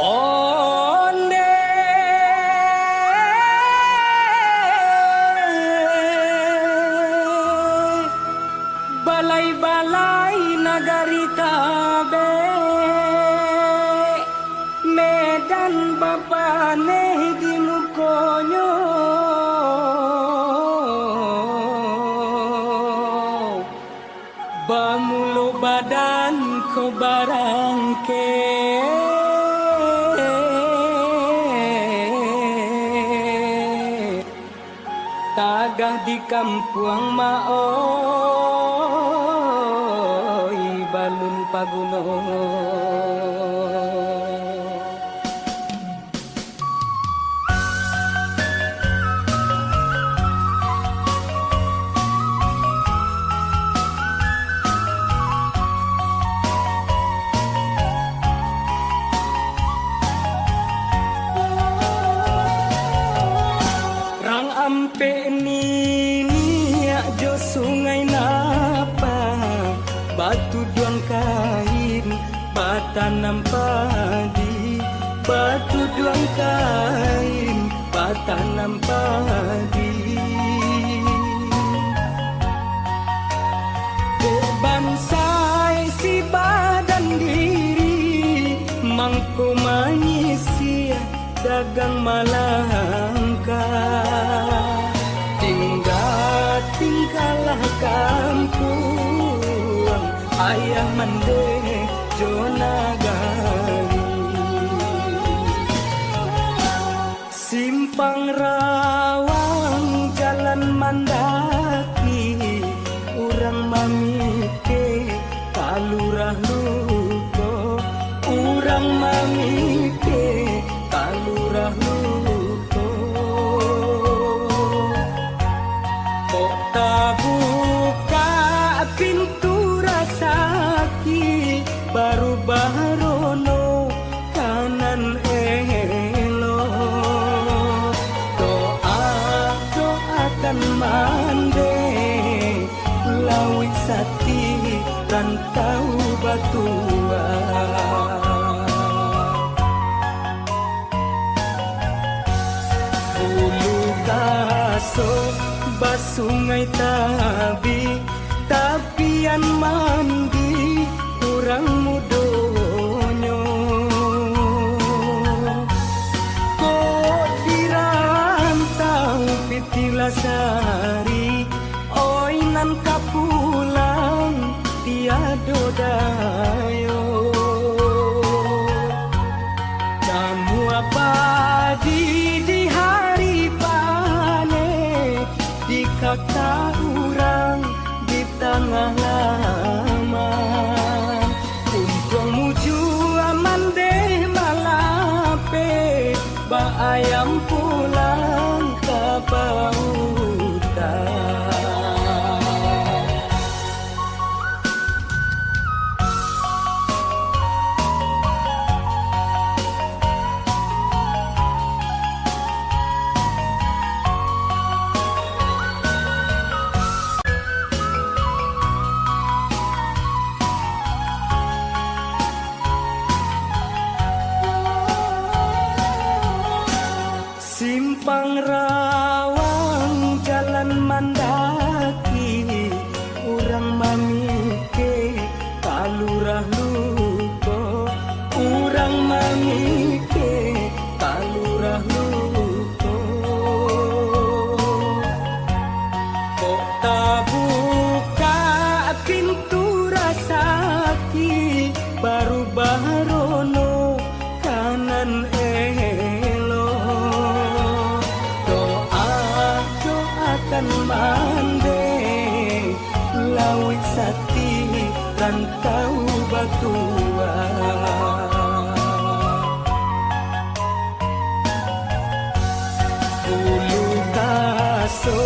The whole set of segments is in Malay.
Onde balai-balai nagari tabe Medan bapane di mukonyo bamulo badan ko barangke tagah di kampuang maoy balun pagunong ampe ni jo sungai napa batu duang kain batanam padi batu duang kain batanam padi bansai si badan diri mangko manyisi dagang malangka tinggallah kampung ayah mande jonagari simpang rawang jalan mandaki urang mamike kalurah luko urang mamike kalurah luko buka pintu rasaki baru barono kanan elo doakan mande lawit sati rantau batua bulu kaso basungai tabi tapian mandi kurang mudonyo kok dirantau pitilasari oinan kapulang tiado dayo kamu apa di hari di kata urang di tengah laman untung muju aman deh malape ba ayam pulang ke pautan simpang rawang jalan mandaki urang mamike kalurah luko urang mamike kalurah luko kok buka pintu rasaki baru barono kanan kan mande lawit sati rantau batua bulu kaso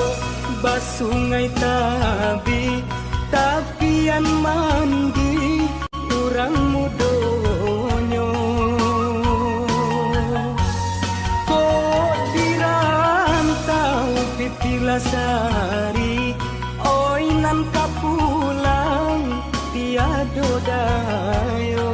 basungai tabi tapian mandi kurang mudonyo kok dirantau pitilasari oinan kapulang tiado dayo